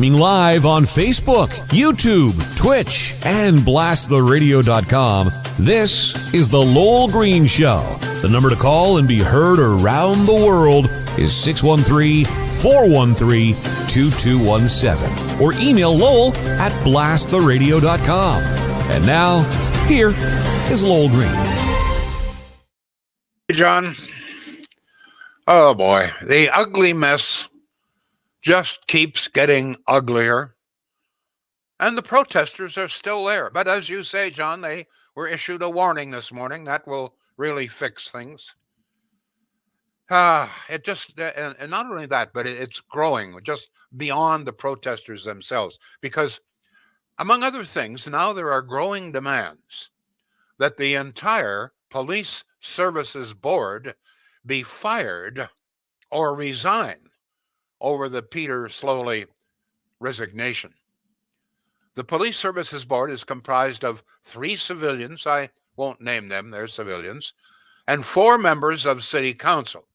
Streaming live on Facebook, YouTube, Twitch, and blasttheradio.com, this is The Lowell Green Show. The number to call and be heard around the world is 613-413-2217. Or email Lowell at blasttheradio.com. And now, here is Lowell Green. Hey, John. Oh, boy. The ugly mess just keeps getting uglier. And the protesters are still there. But as you say, John, they were issued a warning this morning. That will really fix things. It just, and not only that, but it's growing just beyond the protesters themselves. Because, among other things, now there are growing demands that the entire Police Services Board be fired or resign over the Peter Slowly resignation. The Police Services Board is comprised of 3 civilians, I won't name them, they're civilians, and 4 members of City Council.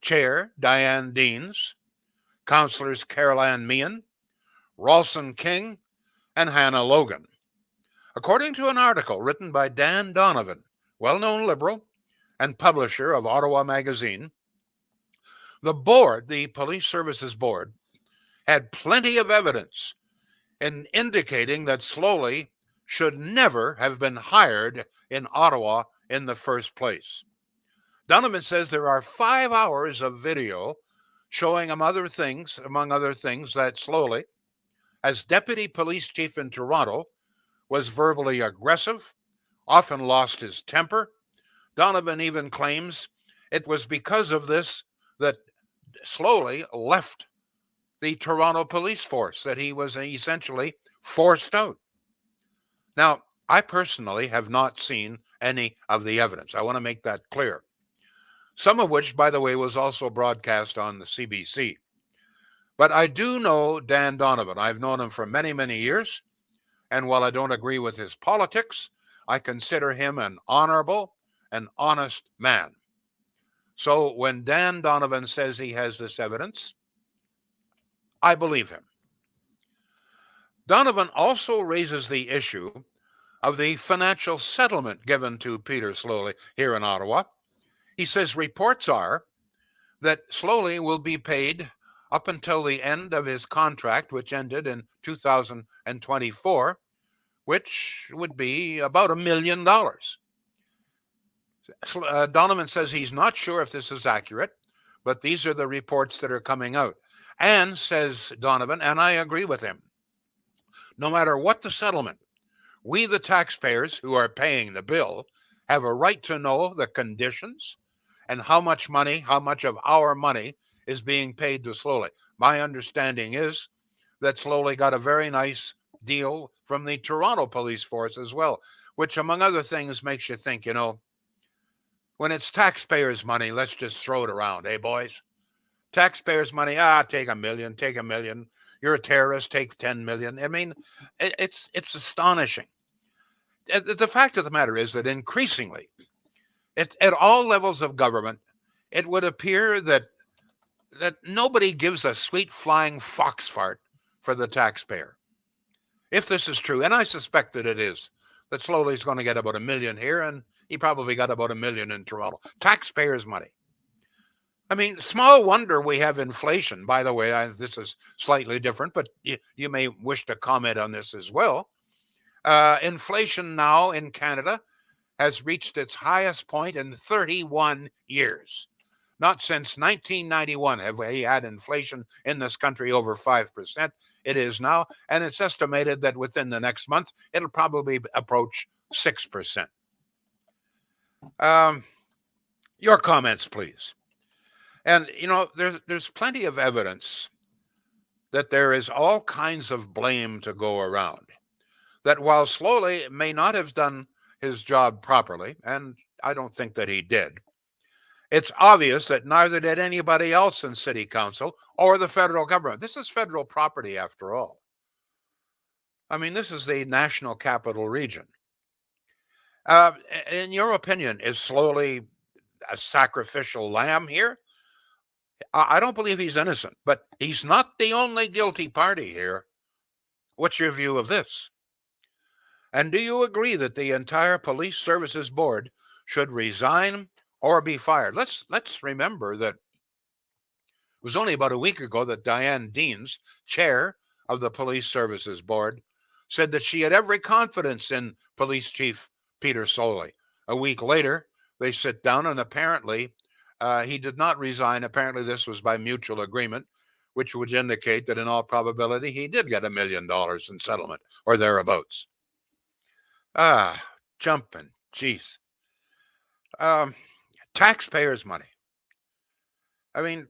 Chair Diane Deans, Councillors Carol Ann Meehan, Ralston King, and Hannah Logan. According to an article written by Dan Donovan, well-known Liberal and publisher of Ottawa Magazine, the board, the Police Services Board, had plenty of evidence in indicating that Slowly should never have been hired in Ottawa in the first place. Donovan says there are 5 hours of video showing, among other things, that Slowly, as deputy police chief in Toronto, was verbally aggressive, often lost his temper. Donovan even claims it was because of this that Slowly left the Toronto police force, that he was essentially forced out. Now, I personally have not seen any of the evidence. I want to make that clear. Some of which, by the way, was also broadcast on the CBC. But I do know Dan Donovan. I've known him for many, many years. And while I don't agree with his politics, I consider him an honorable and honest man. So when Dan Donovan says he has this evidence, I believe him. Donovan also raises the issue of the financial settlement given to Peter Slowly here in Ottawa. He says reports are that Slowly will be paid up until the end of his contract, which ended in 2024, which would be about $1 million. Donovan says he's not sure if this is accurate, but these are the reports that are coming out. And, says Donovan, and I agree with him, no matter what the settlement, we, the taxpayers who are paying the bill, have a right to know the conditions and how much of our money is being paid to Slowly. My understanding is that Slowly got a very nice deal from the Toronto police force as well, which, among other things, makes you think, when it's taxpayers' money, let's just throw it around, eh, boys? Taxpayers' money, take $1 million, take $1 million. You're a terrorist, take 10 million. I mean, it's astonishing. The fact of the matter is that increasingly, at all levels of government, it would appear that nobody gives a sweet flying fox fart for the taxpayer. If this is true, and I suspect that it is, that Slowly's going to get about $1 million here, and he probably got about $1 million in Toronto. Taxpayers' money. I mean, small wonder we have inflation. By the way, this is slightly different, but you may wish to comment on this as well. Inflation now in Canada has reached its highest point in 31 years. Not since 1991 have we had inflation in this country over 5%. It is now, and it's estimated that within the next month, it'll probably approach 6%. Your comments, please. And, there's plenty of evidence that there is all kinds of blame to go around. That while Slowly may not have done his job properly, and I don't think that he did, it's obvious that neither did anybody else in City Council or the federal government. This is federal property, after all. I mean, this is the National Capital Region. In your opinion, is Slowly a sacrificial lamb here? I don't believe he's innocent, but he's not the only guilty party here. What's your view of this? And do you agree that the entire Police Services Board should resign or be fired? Let's remember that it was only about a week ago that Diane Deans, chair of the Police Services Board, said that she had every confidence in Police Chief Peter Soley. A week later, they sit down and apparently he did not resign. Apparently, this was by mutual agreement, which would indicate that in all probability he did get $1 million in settlement or thereabouts. Jumping, jeez. Taxpayers' money. I mean,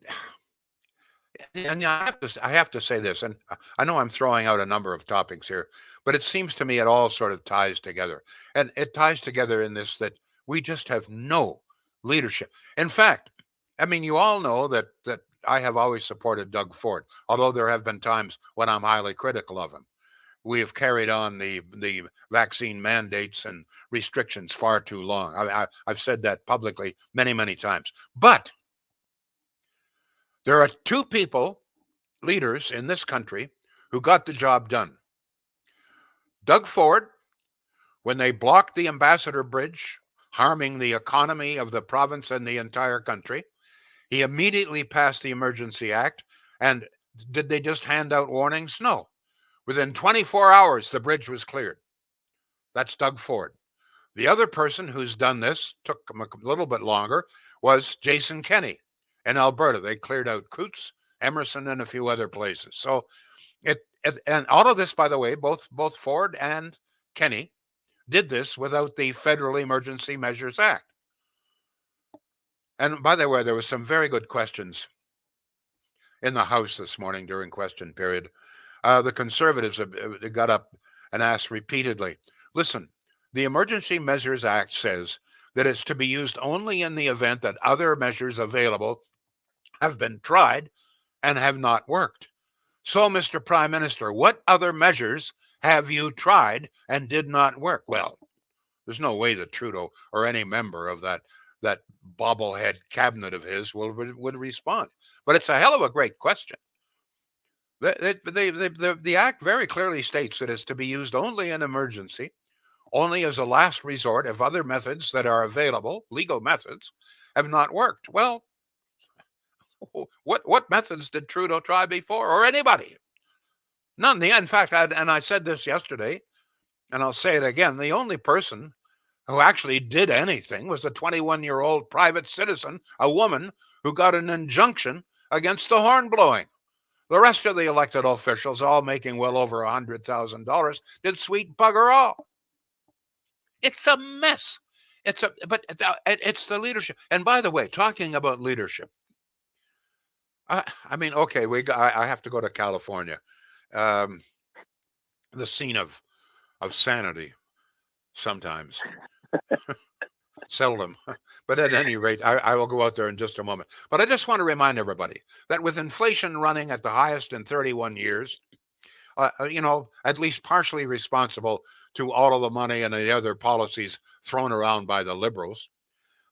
and I have to say this, and I know I'm throwing out a number of topics here, but it seems to me it all sort of ties together. And it ties together in this that we just have no leadership. In fact, I mean, you all know that I have always supported Doug Ford, although there have been times when I'm highly critical of him. We have carried on the vaccine mandates and restrictions far too long. I've said that publicly many, many times. But there are two people, leaders in this country, who got the job done. Doug Ford, when they blocked the Ambassador Bridge, harming the economy of the province and the entire country, he immediately passed the Emergency Act. And did they just hand out warnings? No. Within 24 hours, the bridge was cleared. That's Doug Ford. The other person who's done this, took him a little bit longer, was Jason Kenney in Alberta. They cleared out Coutts, Emerson, and a few other places. So and all of this, by the way, both Ford and Kenney did this without the Federal Emergency Measures Act. And by the way, there was some very good questions in the House this morning during question period. The Conservatives got up and asked repeatedly, listen, the Emergency Measures Act says that it's to be used only in the event that other measures available have been tried and have not worked. So, Mr. Prime Minister, what other measures have you tried and did not work? Well, there's no way that Trudeau or any member of that bobblehead cabinet of his would respond. But it's a hell of a great question. The Act very clearly states that it's to be used only in emergency, only as a last resort if other methods that are available, legal methods, have not worked. Well, what methods did Trudeau try before, or anybody? None. In fact, I said this yesterday, and I'll say it again, the only person who actually did anything was a 21-year-old private citizen, a woman who got an injunction against the horn blowing. The rest of the elected officials, all making well over $100,000, did sweet bugger all. It's a mess. But it's the leadership. And by the way, talking about leadership, I mean, okay, I have to go to California, the scene of sanity sometimes. Seldom. But at any rate, I will go out there in just a moment. But I just want to remind everybody that with inflation running at the highest in 31 years, at least partially responsible to all of the money and the other policies thrown around by the Liberals,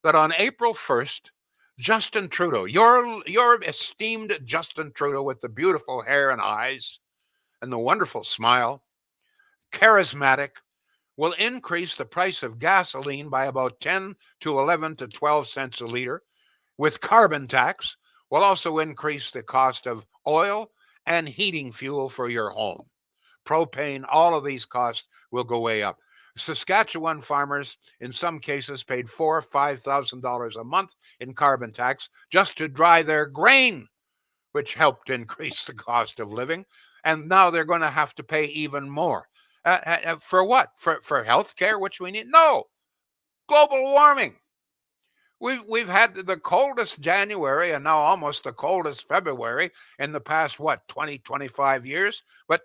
that on April 1st, Justin Trudeau, your esteemed Justin Trudeau with the beautiful hair and eyes and the wonderful smile, charismatic, will increase the price of gasoline by about 10 to 11 to 12 cents a liter. With carbon tax, will also increase the cost of oil and heating fuel for your home. Propane, all of these costs will go way up. Saskatchewan farmers, in some cases, paid $4,000 or $5,000 a month in carbon tax just to dry their grain, which helped increase the cost of living. And now they're going to have to pay even more. For what? For health care, which we need? No. Global warming. We've had the coldest January and now almost the coldest February in the past, 20, 25 years? But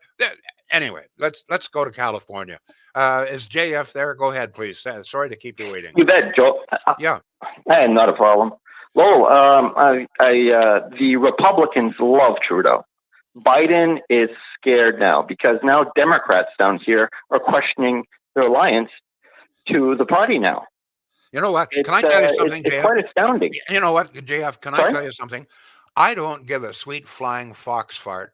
anyway, let's go to California. Is JF there? Go ahead, please. Sorry to keep you waiting. You bet, Joe. Yeah. Not a problem. Lowell, the Republicans love Trudeau. Biden is scared now because now Democrats down here are questioning their alliance to the party now. You know what? Can I tell you something, JF? It's quite astounding. You know what, JF? Can I tell you something? I don't give a sweet flying fox fart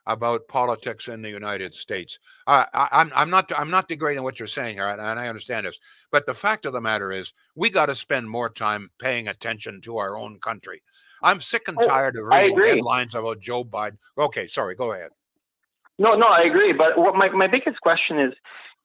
about politics in the United States. I'm not degrading what you're saying here, and I understand this. But the fact of the matter is, we got to spend more time paying attention to our own country. I'm sick and Oh, tired of I reading agree. headlines about Joe Biden. Okay, sorry, go ahead. No, I agree. But what my biggest question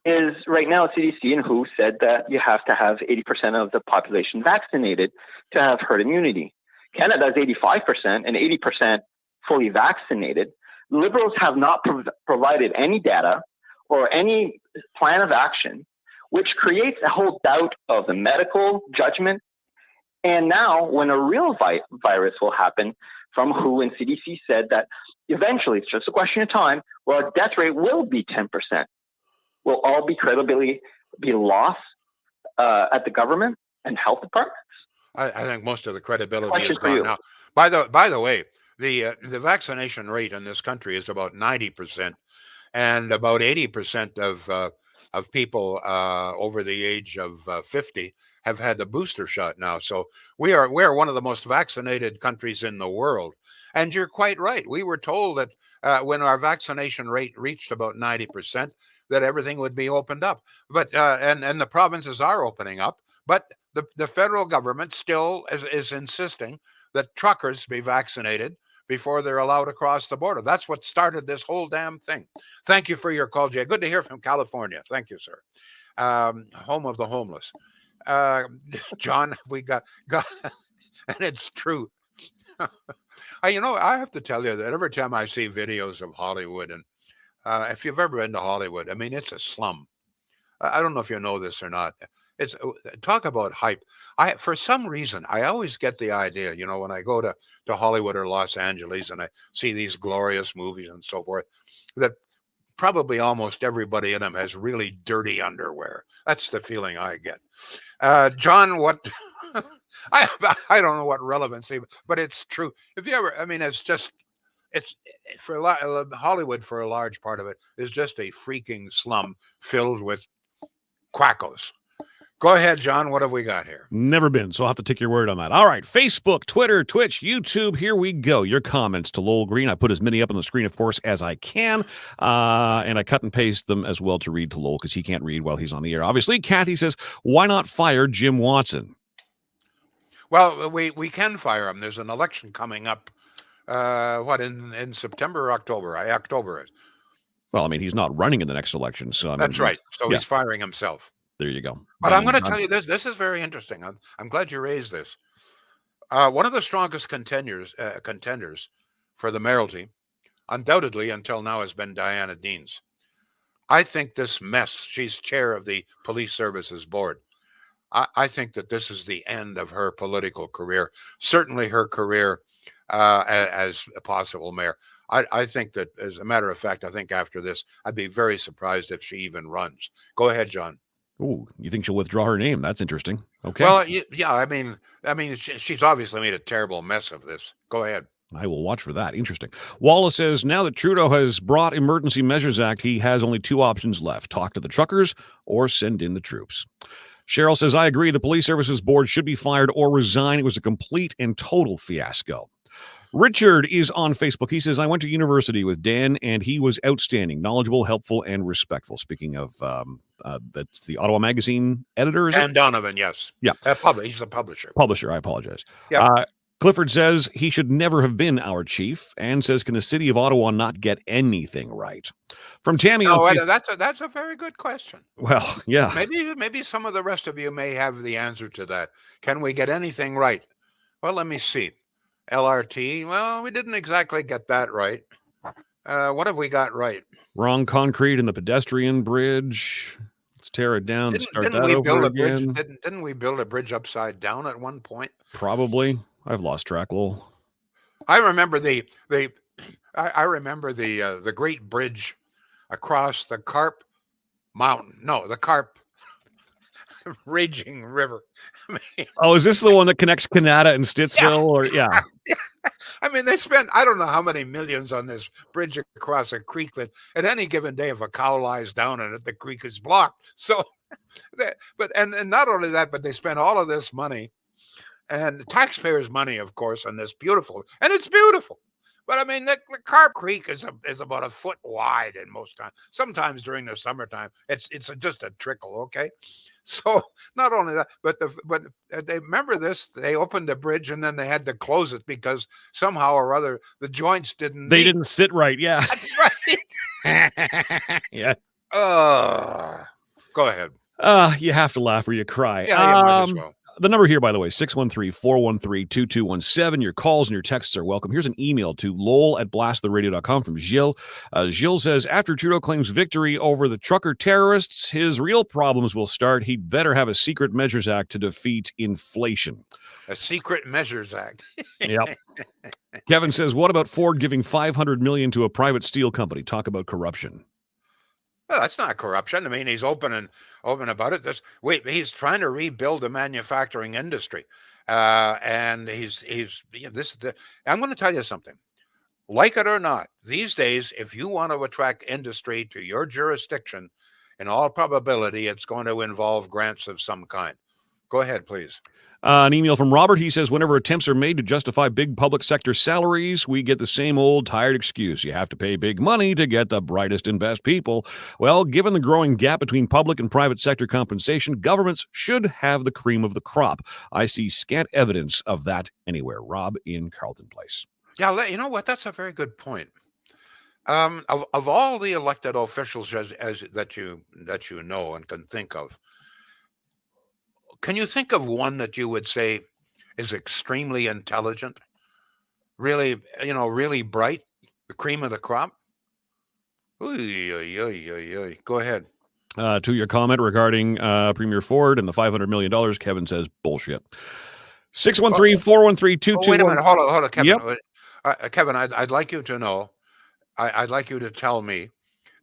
is right now CDC and WHO said that you have to have 80% of the population vaccinated to have herd immunity. Canada is 85% and 80% fully vaccinated. Liberals have not provided any data or any plan of action, which creates a whole doubt of the medical judgment. And now, when a real virus will happen, from WHO and CDC said that eventually, it's just a question of time, where our death rate will be 10%. Will all be credibility be lost at the government and health departments? I think most of the credibility Question is for gone you. now. By the way, the vaccination rate in this country is about 90%, and about 80% of people over the age of 50 have had the booster shot now. So we're one of the most vaccinated countries in the world. And you're quite right. We were told that when our vaccination rate reached about 90%, that everything would be opened up. But and the provinces are opening up, but the federal government still is insisting that truckers be vaccinated before they're allowed across the border. That's what started this whole damn thing. Thank you for your call, Jay. Good to hear from California. Thank you, sir. Home of the homeless. John, we got, and it's true. I have to tell you that every time I see videos of Hollywood, and if you've ever been to Hollywood, I mean, it's a slum. I don't know if you know this or not. It's talk about hype. For some reason, I always get the idea, when I go to Hollywood or Los Angeles and I see these glorious movies and so forth, that probably almost everybody in them has really dirty underwear. That's the feeling I get. John, what? I don't know what relevancy, but it's true. If you ever, I mean, it's for Hollywood, for a large part of it, is just a freaking slum filled with quackos. Go ahead, John. What have we got here? Never been, so I'll have to take your word on that. All right, Facebook, Twitter, Twitch, YouTube, here we go. Your comments to Lowell Green. I put as many up on the screen, of course, as I can, and I cut and paste them as well to read to Lowell because he can't read while he's on the air. Obviously, Kathy says, why not fire Jim Watson? Well, we can fire him. There's an election coming up, in September or October? October. Well, I mean, he's not running in the next election, so I mean, that's right. So yeah. He's firing himself. There you go. But I'm going to tell you this. This is very interesting. I'm glad you raised this. One of the strongest contenders for the mayoralty, undoubtedly until now, has been Diana Deans. I think this mess. She's chair of the Police Services Board. I think that this is the end of her political career. Certainly her career as a possible mayor. I think that, as a matter of fact, I think after this, I'd be very surprised if she even runs. Go ahead, John. Oh, you think she'll withdraw her name? That's interesting. Okay. Well, yeah. I mean, she's obviously made a terrible mess of this. Go ahead. I will watch for that. Interesting. Wallace says, now that Trudeau has brought Emergency Measures Act, he has only two options left: talk to the truckers or send in the troops. Cheryl says, I agree. The Police Services Board should be fired or resign. It was a complete and total fiasco. Richard is on Facebook. He says, I went to university with Dan, and he was outstanding, knowledgeable, helpful, and respectful. Speaking of, that's the Ottawa Magazine editor, is Dan Donovan, yes. Yeah. He's the publisher. Publisher, I apologize. Yeah. Clifford says he should never have been our chief, and says, can the city of Ottawa not get anything right? From Tammy. That's a very good question. Well, yeah. Maybe some of the rest of you may have the answer to that. Can we get anything right? Well, let me see. LRT. Well, we didn't exactly get that right. What have we got right? Wrong concrete in the pedestrian bridge. Let's tear it down and start that over again. Didn't we build a bridge upside down at one point? Probably. I've lost track, Lowell. I remember the Great Bridge across the Carp Mountain. No, the Carp Raging River. Oh, is this the one that connects Canada and Stittsville? Yeah. I mean, they spent, I don't know how many millions on this bridge across a creek that at any given day, if a cow lies down in it, the creek is blocked. So, and not only that, but they spent all of this money And taxpayers' money, of course, on this beautiful, and it's beautiful. But I mean, the Carp Creek is about a foot wide in most times. Sometimes during the summertime, just a trickle. Okay, so not only that, but they remember this. They opened the bridge and then they had to close it because somehow or other the joints didn't They meet. didn't sit right. Yeah. That's right. Yeah. Go ahead. You have to laugh or you cry. Yeah, you might as well. The number here, by the way, 613-413-2217. Your calls and your texts are welcome. Here's an email to lowell@blasttheradio.com from Gilles. Gilles says, after Trudeau claims victory over the trucker terrorists, his real problems will start. He'd better have a secret measures act to defeat inflation. A secret measures act. Yep. Kevin says, what about Ford giving $500 million to a private steel company? Talk about corruption. Well, that's not corruption. I mean, he's open about it. He's trying to rebuild the manufacturing industry, and I'm going to tell you something. Like it or not, these days, if you want to attract industry to your jurisdiction, in all probability, it's going to involve grants of some kind. Go ahead, please. An email from Robert. He says, whenever attempts are made to justify big public sector salaries, we get the same old tired excuse. You have to pay big money to get the brightest and best people. Well, given the growing gap between public and private sector compensation, governments should have the cream of the crop. I see scant evidence of that anywhere. Rob in Carleton Place. Yeah, you know what? That's a very good point. Of all the elected officials as that you know and can think of, can you think of one that you would say is extremely intelligent, really, really bright, the cream of the crop? Go ahead. To your comment regarding Premier Ford and the $500 million, Kevin says bullshit. 613-413-2217. Wait a minute. Hold on, Kevin. Yep. Kevin, I'd like you to know, I'd like you to tell me,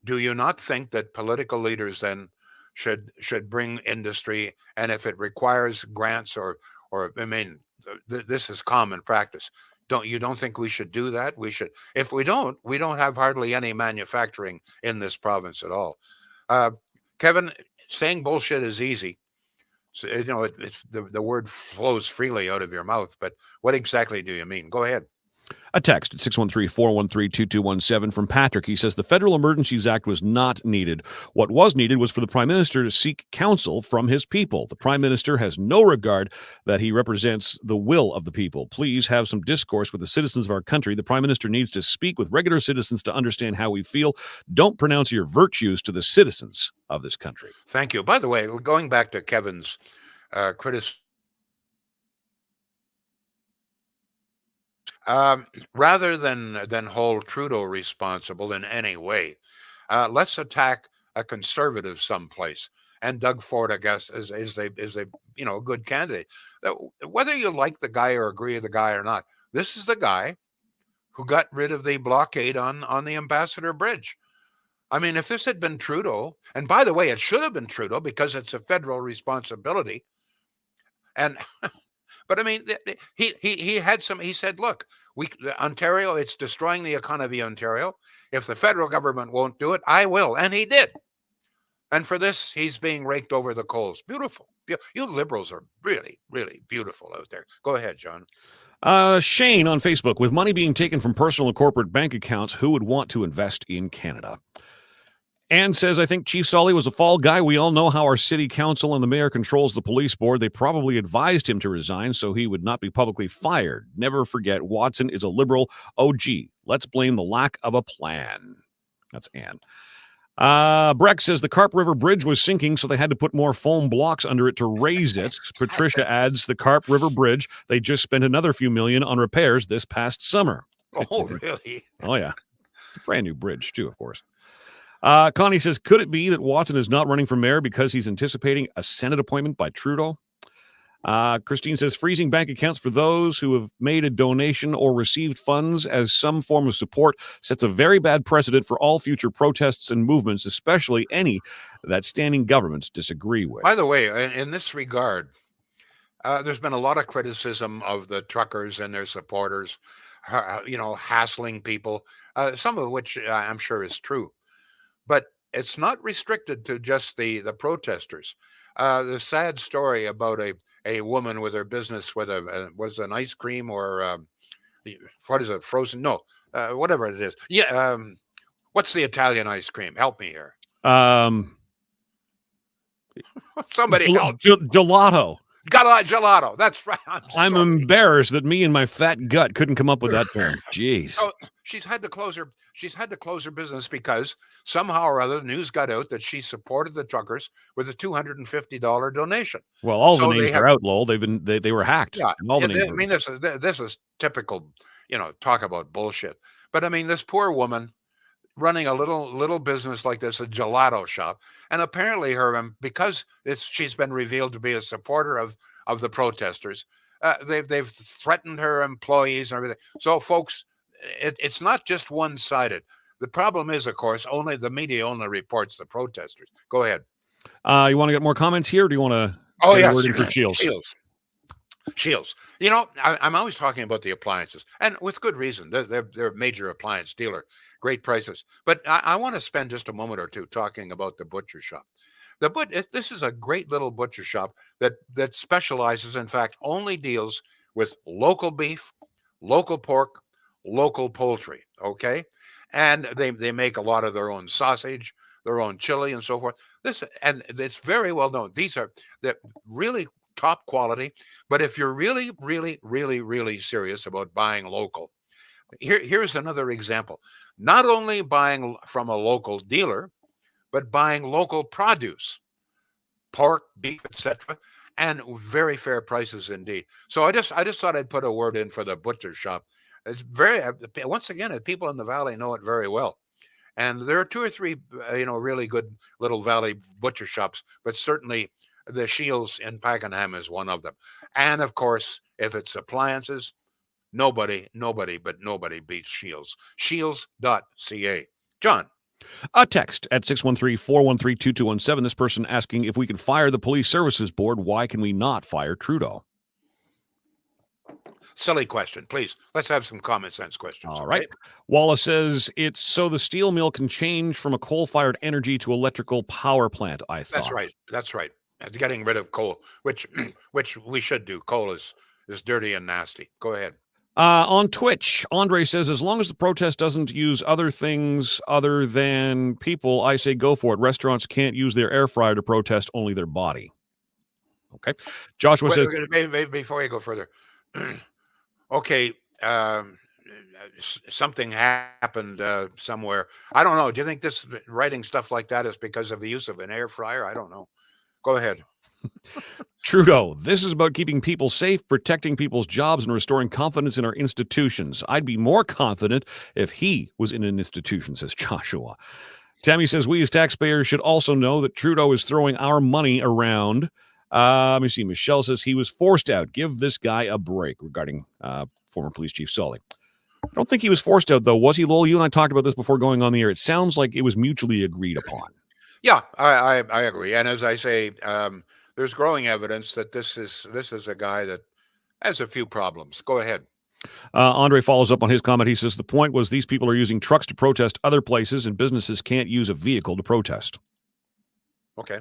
do you not think that political leaders then should bring industry, and if it requires grants or I mean, this is common practice. You don't think we should do that? We should. If we don't have hardly any manufacturing in this province at all. Kevin, saying bullshit is easy. So, it's the word flows freely out of your mouth, but what exactly do you mean? Go ahead. A text at 613-413-2217 from Patrick. He says the Federal Emergencies Act was not needed. What was needed was for the Prime Minister to seek counsel from his people. The Prime Minister has no regard that he represents the will of the people. Please have some discourse with the citizens of our country. The Prime Minister needs to speak with regular citizens to understand how we feel. Don't pronounce your virtues to the citizens of this country. Thank you. By the way, going back to Kevin's criticism, rather than hold Trudeau responsible in any way, let's attack a conservative someplace. And Doug Ford, I guess, is a good candidate. Whether you like the guy or agree with the guy or not, this is the guy who got rid of the blockade on the Ambassador Bridge. I mean, if this had been Trudeau, and by the way, it should have been Trudeau because it's a federal responsibility. And but I mean, he had some. He said, "Look, Ontario, it's destroying the economy of Ontario. If the federal government won't do it, I will," and he did. And for this, he's being raked over the coals. Beautiful. You liberals are really, really beautiful out there. Go ahead, John. Shane on Facebook, with money being taken from personal and corporate bank accounts, who would want to invest in Canada? Ann says, I think Chief Solly was a fall guy. We all know how our city council and the mayor controls the police board. They probably advised him to resign so he would not be publicly fired. Never forget, Watson is a liberal. Oh, gee, let's blame the lack of a plan. That's Ann. Breck says the Carp River Bridge was sinking, so they had to put more foam blocks under it to raise it. Patricia adds the Carp River Bridge. They just spent another few million on repairs this past summer. Oh, really? Oh, yeah. It's a brand new bridge, too, of course. Connie says, could it be that Watson is not running for mayor because he's anticipating a Senate appointment by Trudeau? Christine says, freezing bank accounts for those who have made a donation or received funds as some form of support sets a very bad precedent for all future protests and movements, especially any that standing governments disagree with. By the way, in this regard, there's been a lot of criticism of the truckers and their supporters, hassling people, some of which I'm sure is true. But it's not restricted to just the protesters. The sad story about a woman with her business with was an ice cream or what is it, frozen? No, whatever it is. Yeah. What's the Italian ice cream? Help me here. Um, Somebody help. Gelato. Got a lot of gelato. That's right. I'm sorry. embarrassed that me and my fat gut couldn't come up with that term. Jeez. So she's had to close her business because somehow or other news got out that she supported the truckers with a $250 donation. Well, all So the names are out, Lowell. They were hacked. Yeah, All the I names. mean this is typical, talk about bullshit. But I mean, this poor woman running a little business like this, a gelato shop, and apparently because she's been revealed to be a supporter of the protesters. They've threatened her employees and everything. So, folks, it's not just one-sided. The problem is, of course, only the media only reports the protesters. Go ahead. You want to get more comments here, or do you want to? Oh yes, word in for Shields. Shields. I'm always talking about the appliances, and with good reason. They're a major appliance dealer, great prices. But I want to spend just a moment or two talking about the butcher shop. This is a great little butcher shop that specializes, in fact, only deals with local beef, local pork, local poultry. Okay, and they make a lot of their own sausage, their own chili, and so forth. And it's very well known. These are the really top quality. But if you're really, really, really, really serious about buying local, here's another example. Not only buying from a local dealer, but buying local produce, pork, beef, etc., and very fair prices indeed. So I just thought I'd put a word in for the butcher shop. It's once again, people in the valley know it very well. And there are two or three, really good little valley butcher shops, but certainly the Shields in Pakenham is one of them. And of course, if it's appliances, nobody beats Shields. Shields.ca. John. A text at 613-413-2217. This person asking if we can fire the Police Services Board. Why can we not fire Trudeau? Silly question. Please, let's have some common sense questions. All right. Wallace says it's so the steel mill can change from a coal-fired energy to electrical power plant, I thought. That's right. Getting rid of coal, which we should do. Coal is dirty and nasty. Go ahead. On Twitch, Andre says, as long as the protest doesn't use other things other than people, I say go for it. Restaurants can't use their air fryer to protest, only their body. Okay. Joshua says... Before you go further, okay, something happened somewhere. I don't know. Do you think this writing stuff like that is because of the use of an air fryer? I don't know. Go ahead. Trudeau, this is about keeping people safe, protecting people's jobs, and restoring confidence in our institutions. I'd be more confident if he was in an institution, says Joshua. Tammy says, we as taxpayers should also know that Trudeau is throwing our money around. Let me see. Michelle says he was forced out. Give this guy a break, regarding former Police Chief Sully. I don't think he was forced out, though. Was he, Lowell? You and I talked about this before going on the air. It sounds like it was mutually agreed upon. Yeah, I agree. And as I say, there's growing evidence that this is a guy that has a few problems. Go ahead. Andre follows up on his comment. He says the point was these people are using trucks to protest other places, and businesses can't use a vehicle to protest. Okay.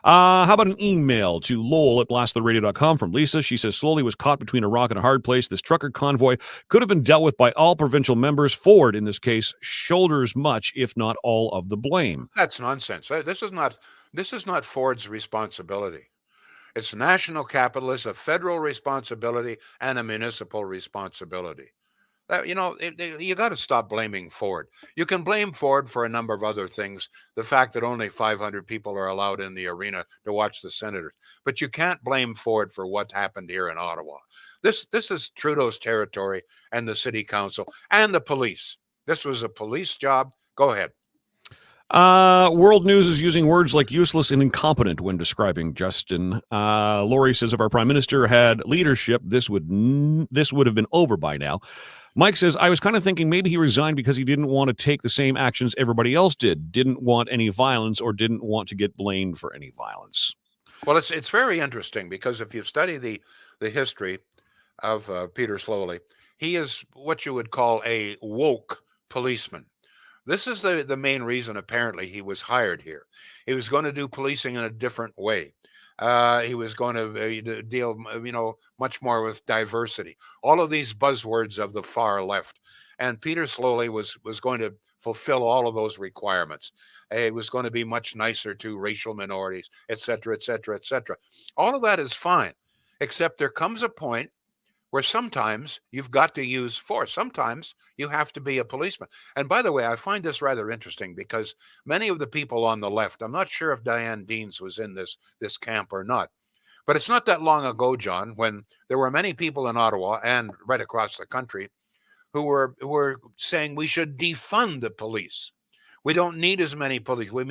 How about an email to lowell@blasttheradio.com from Lisa? She says Slowly was caught between a rock and a hard place. This trucker convoy could have been dealt with by all provincial members. Ford, in this case, shoulders much, if not all, of the blame. That's nonsense. This is not Ford's responsibility. It's national capital. It's a federal responsibility and a municipal responsibility. You got to stop blaming Ford. You can blame Ford for a number of other things. The fact that only 500 people are allowed in the arena to watch the Senators. But you can't blame Ford for what happened here in Ottawa. This is Trudeau's territory and the city council and the police. This was a police job. Go ahead. World News is using words like useless and incompetent when describing Justin. Lori says if our prime minister had leadership, this would have been over by now. Mike says, I was kind of thinking maybe he resigned because he didn't want to take the same actions everybody else did, didn't want any violence, or didn't want to get blamed for any violence. Well, it's very interesting because if you study the history of Peter Slowly, he is what you would call a woke policeman. This is the main reason, apparently, he was hired here. He was going to do policing in a different way. He was going to deal, much more with diversity. All of these buzzwords of the far left, and Peter Slowly was going to fulfill all of those requirements. It was going to be much nicer to racial minorities, et cetera, et cetera, et cetera. All of that is fine, except there comes a point where sometimes you've got to use force. Sometimes you have to be a policeman. And by the way, I find this rather interesting because many of the people on the left, I'm not sure if Diane Deans was in this camp or not, but it's not that long ago, John, when there were many people in Ottawa and right across the country who were saying we should defund the police. We don't need as many police. We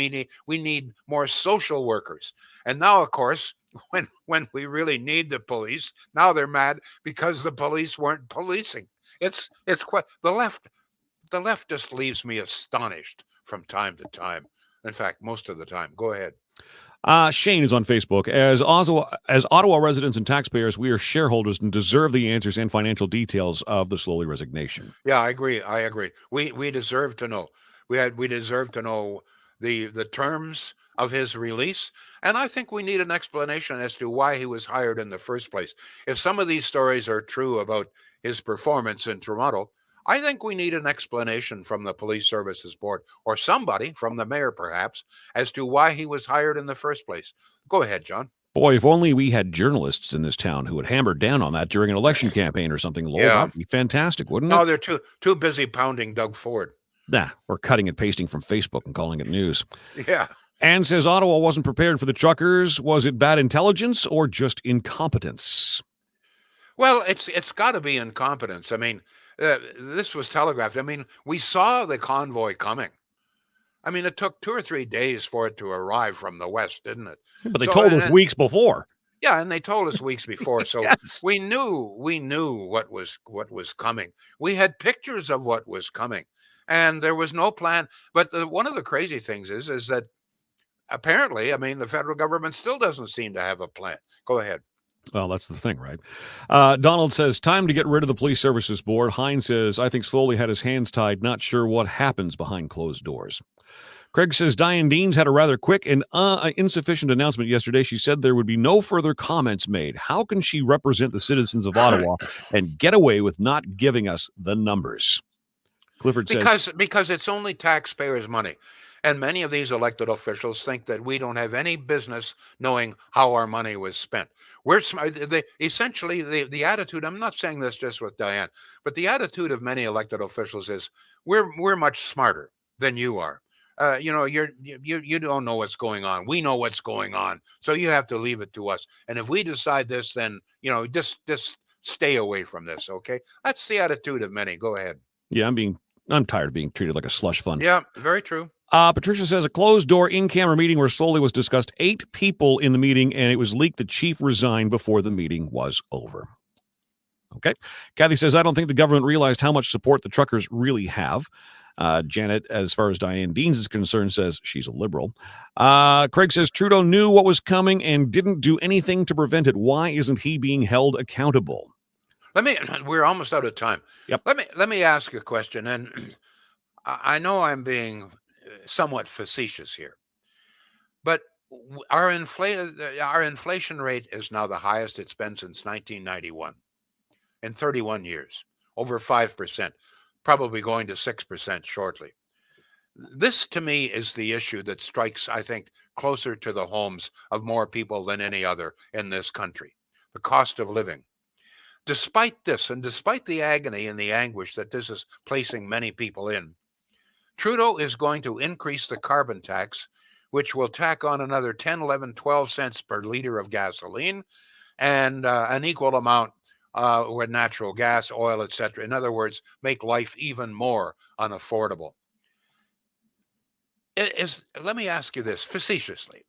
need more social workers. And now, of course, when we really need the police, now they're mad because the police weren't policing. It's quite the left. The left just leaves me astonished from time to time. In fact, most of the time. Go ahead. Shane is on Facebook. As Ottawa residents and taxpayers, we are shareholders and deserve the answers and financial details of the Slowly resignation. Yeah, I agree. I agree. We deserve to know. We deserve to know the terms of his release, and I think we need an explanation as to why he was hired in the first place. If some of these stories are true about his performance in Toronto, I think we need an explanation from the Police Services Board or somebody from the mayor, perhaps, as to why he was hired in the first place. Go ahead, John. Boy, if only we had journalists in this town who would hammer down on that during an election campaign or something, Lowell. Yeah. That'd be fantastic, wouldn't it? No, they're too busy pounding Doug Ford. Nah, or cutting and pasting from Facebook and calling it news. Yeah. Anne says Ottawa wasn't prepared for the truckers. Was it bad intelligence or just incompetence? Well, it's got to be incompetence. I mean, this was telegraphed. I mean, we saw the convoy coming. I mean, it took 2 or 3 days for it to arrive from the west, didn't it? But they told us weeks before. Yeah, and they told us weeks before, so Yes. we knew what was coming. We had pictures of what was coming, and there was no plan. But one of the crazy things is that apparently, I mean, the federal government still doesn't seem to have a plan. Go ahead. Well, that's the thing, right? Donald says, time to get rid of the Police Services Board. Hines says, I think Slowly had his hands tied, not sure what happens behind closed doors. Craig says, Diane Deans had a rather quick and insufficient announcement yesterday. She said there would be no further comments made. How can she represent the citizens of Ottawa and get away with not giving us the numbers? Clifford says, Because it's only taxpayers' money. And many of these elected officials think that we don't have any business knowing how our money was spent. We're essentially the attitude. I'm not saying this just with Diane, but the attitude of many elected officials is we're much smarter than you are. You don't know what's going on. We know what's going on, so you have to leave it to us. And if we decide this, then just stay away from this. Okay, that's the attitude of many. Go ahead. Yeah, I'm tired of being treated like a slush fund. Yeah, very true. Patricia says a closed door in-camera meeting where Slowly was discussed. 8 people in the meeting, and it was leaked the chief resigned before the meeting was over. Okay. Kathy says, I don't think the government realized how much support the truckers really have. Janet, as far as Diane Deans is concerned, says she's a liberal. Craig says Trudeau knew what was coming and didn't do anything to prevent it. Why isn't he being held accountable? We're almost out of time. Yep. Let me ask you a question, and I know I'm being somewhat facetious here, but our inflation rate is now the highest it's been since 1991 in 31 years, over 5%, probably going to 6% shortly. This, to me, is the issue that strikes, I think, closer to the homes of more people than any other in this country, the cost of living. Despite this, and despite the agony and the anguish that this is placing many people in, Trudeau is going to increase the carbon tax, which will tack on another 10, 11, 12 cents per liter of gasoline and an equal amount with natural gas, oil, etc. In other words, make life even more unaffordable. Let me ask you this facetiously.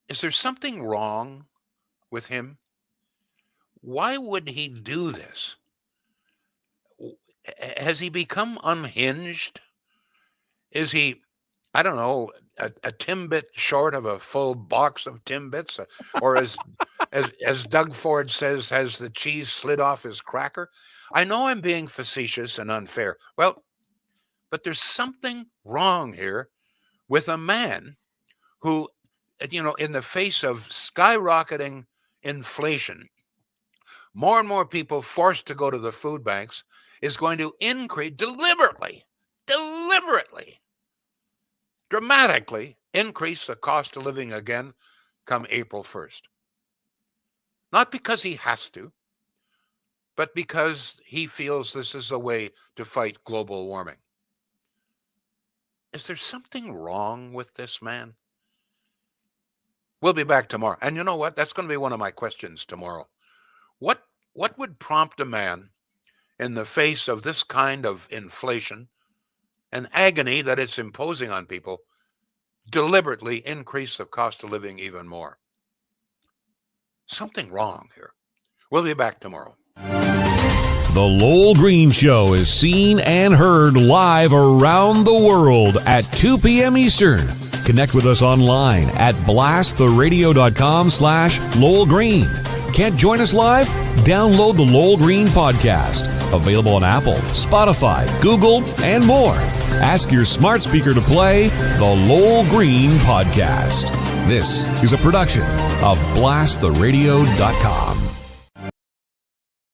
Is there something wrong with him? Why would he do this? Has he become unhinged? Is he, I don't know, a Timbit short of a full box of Timbits? Or as Doug Ford says, has the cheese slid off his cracker? I know I'm being facetious and unfair. Well, but there's something wrong here with a man who in the face of skyrocketing inflation, more and more people forced to go to the food banks is going to increase deliberately, dramatically increase the cost of living again come April 1st. Not because he has to, but because he feels this is a way to fight global warming. Is there something wrong with this man? We'll be back tomorrow. And you know what? That's going to be one of my questions tomorrow. What would prompt a man in the face of this kind of inflation and agony that it's imposing on people deliberately increase the cost of living even more? Something wrong here. We'll be back tomorrow. The Lowell Green Show is seen and heard live around the world at 2 p.m. Eastern. Connect with us online at blasttheradio.com/Lowell Green. Can't join us live? Download the Lowell Green podcast. Available on Apple, Spotify, Google, and more. Ask your smart speaker to play the Lowell Green podcast. This is a production of blasttheradio.com.